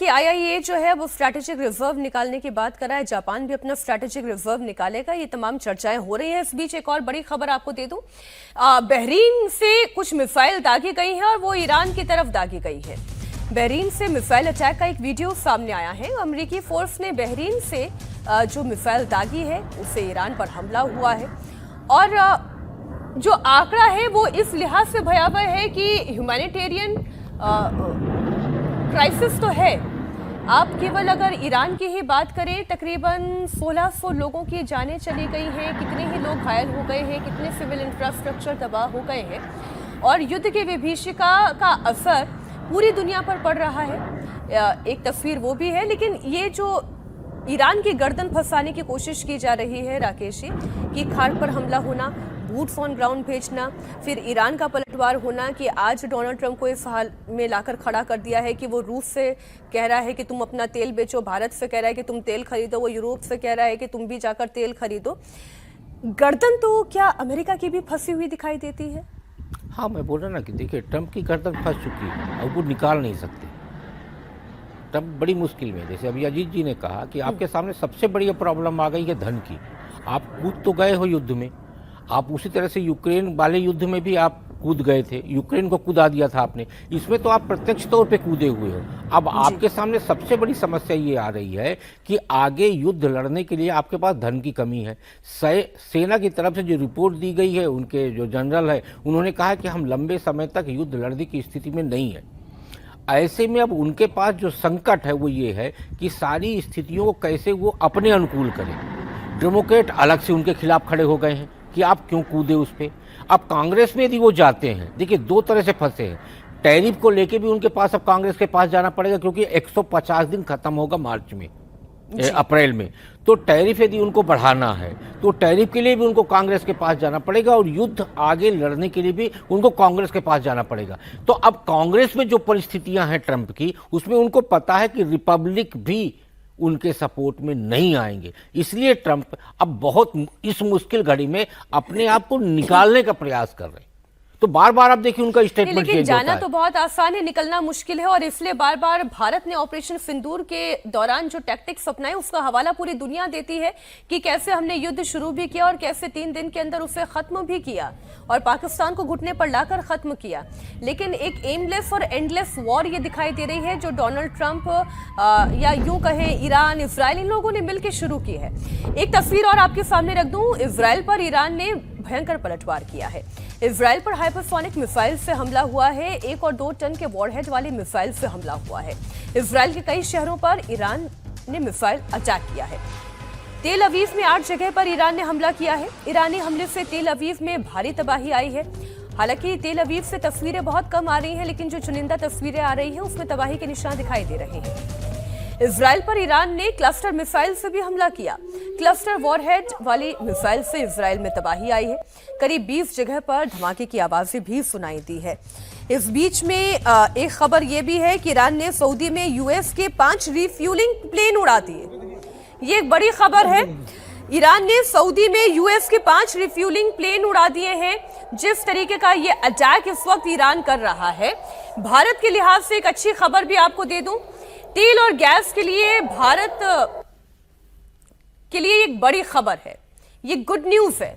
कि आईआईए जो है वो स्ट्रैटेजिक रिजर्व निकालने की बात कर रहा है। जापान भी अपना स्ट्रैटेजिक रिजर्व निकालेगा। ये तमाम चर्चाएं हो रही हैं। इस बीच एक और बड़ी खबर आपको दे दूं, बहरीन से कुछ मिसाइल दागी गई है और वो ईरान की तरफ दागी गई है। बहरीन से मिसाइल अटैक का एक वीडियो सामने आया है। अमेरिकी फोर्स ने बहरीन से जो मिसाइल दागी है उससे ईरान पर हमला हुआ है और जो आंकड़ा है वो इस लिहाज से भयावह है कि ह्यूमैनिटेरियन क्राइसिस तो है। आप केवल अगर ईरान की ही बात करें, तकरीबन 1600 लोगों की जानें चली गई हैं, कितने ही लोग घायल हो गए हैं, कितने सिविल इंफ्रास्ट्रक्चर तबाह हो गए हैं और युद्ध की विभीषिका का असर पूरी दुनिया पर पड़ रहा है। एक तस्वीर वो भी है, लेकिन ये जो ईरान की गर्दन फंसाने की कोशिश की जा रही है राकेश जी, कि खाड़ पर हमला होना, बूट्स ऑन ग्राउंड भेजना, फिर ईरान का पलटवार होना कि आज डोनाल्ड ट्रंप को इस हाल में लाकर खड़ा कर दिया है कि वो रूस से कह रहा है कि तुम अपना तेल बेचो, भारत से कह रहा है कि तुम तेल खरीदो, वो यूरोप से कह रहा है कि तुम भी जाकर तेल खरीदो। गर्दन तो क्या अमेरिका की भी फंसी हुई दिखाई देती है? हाँ, मैं बोल रहा ना कि देखिए, ट्रंप की गर्दन फंस चुकी है, अब वो निकाल नहीं सकते। ट्रंप बड़ी मुश्किल में, जैसे अभी अजीत जी ने कहा कि आपके सामने सबसे बड़ी प्रॉब्लम आ गई है धन की। आप कूद तो गए हो युद्ध में, आप उसी तरह से यूक्रेन वाले युद्ध में भी आप कूद गए थे, यूक्रेन को कूदा दिया था आपने, इसमें तो आप प्रत्यक्ष तौर पे कूदे हुए हो। अब आपके सामने सबसे बड़ी समस्या ये आ रही है कि आगे युद्ध लड़ने के लिए आपके पास धन की कमी है। सेना की तरफ से जो रिपोर्ट दी गई है, उनके जो जनरल है उन्होंने कहा कि हम लंबे समय तक युद्ध लड़ने की स्थिति में नहीं है। ऐसे में अब उनके पास जो संकट है वो ये है कि सारी स्थितियों को कैसे वो अपने अनुकूल करें। डेमोक्रेट अलग से उनके खिलाफ खड़े हो गए हैं कि आप क्यों कूदे उस पर। अब कांग्रेस में यदि वो जाते हैं, देखिए दो तरह से फंसे हैं। टैरिफ को लेके भी उनके पास अब कांग्रेस के पास जाना पड़ेगा, क्योंकि 150 दिन खत्म होगा मार्च में, अप्रैल में। तो टैरिफ यदि उनको बढ़ाना है तो टैरिफ के लिए भी उनको कांग्रेस के पास जाना पड़ेगा और युद्ध आगे लड़ने के लिए भी उनको कांग्रेस के पास जाना पड़ेगा। तो अब कांग्रेस में जो परिस्थितियां हैं ट्रंप की, उसमें उनको पता है कि रिपब्लिक भी उनके सपोर्ट में नहीं आएंगे, इसलिए ट्रंप अब बहुत इस मुश्किल घड़ी में अपने आप को निकालने का प्रयास कर रहे हैं। तो बार बार आप देखिए उनका स्टेटमेंट चेंज होता है। जाना तो बहुत आसान है, निकलना मुश्किल है और इसलिए बार बार भारत ने ऑपरेशन सिंदूर के दौरान जो टैक्टिक्स अपनाए उसका हवाला पूरी दुनिया देती है कि कैसे हमने युद्ध शुरू भी किया और कैसे 3 दिन के अंदर उसे खत्म भी किया और पाकिस्तान को घुटने पर लाकर खत्म किया। लेकिन एक एमलेस और एंडलेस वॉर ये दिखाई दे रही है जो डोनाल्ड ट्रंप या यूं कहें ईरान, इजराइल, इन लोगों ने मिलकर शुरू की है। एक तस्वीर और आपके सामने रख दूं, इजराइल पर ईरान ने भयंकर पलटवार किया है। इजराइल पर हाइपरसोनिक मिसाइल से हमला हुआ है, 1 और 2 टन के वॉरहेड वाली मिसाइल से हमला हुआ है। इजराइल के कई शहरों पर ईरान ने मिसाइल अटैक किया है। तेल अवीव में 8 जगह पर ईरान ने हमला किया है। ईरानी हमले से तेल अवीव में भारी तबाही आई है। हालांकि तेल अवीव से तस्वीरें बहुत कम आ रही हैं, लेकिन जो चुनिंदा तस्वीरें आ रही हैं उसमें तबाही के निशान दिखाई दे रहे हैं। इजराइल पर ईरान ने क्लस्टर मिसाइल से भी हमला किया। क्लस्टर वॉरहेड वाली मिसाइल से इजराइल में तबाही आई है। करीब 20 जगह पर धमाके की आवाजें भी सुनाई दी है। इस बीच में एक खबर यह भी है कि ईरान ने सऊदी में यूएस के 5 रिफ्यूलिंग प्लेन उड़ा दिए। ये एक बड़ी खबर है। ईरान ने सऊदी में यूएस के 5 रिफ्यूलिंग प्लेन उड़ा दिए हैं। जिस तरीके का ये अटैक इस वक्त ईरान कर रहा है, भारत के लिहाज से एक अच्छी खबर भी आपको दे दूं, तेल और गैस के लिए भारत के लिए एक बड़ी खबर है, ये गुड न्यूज है।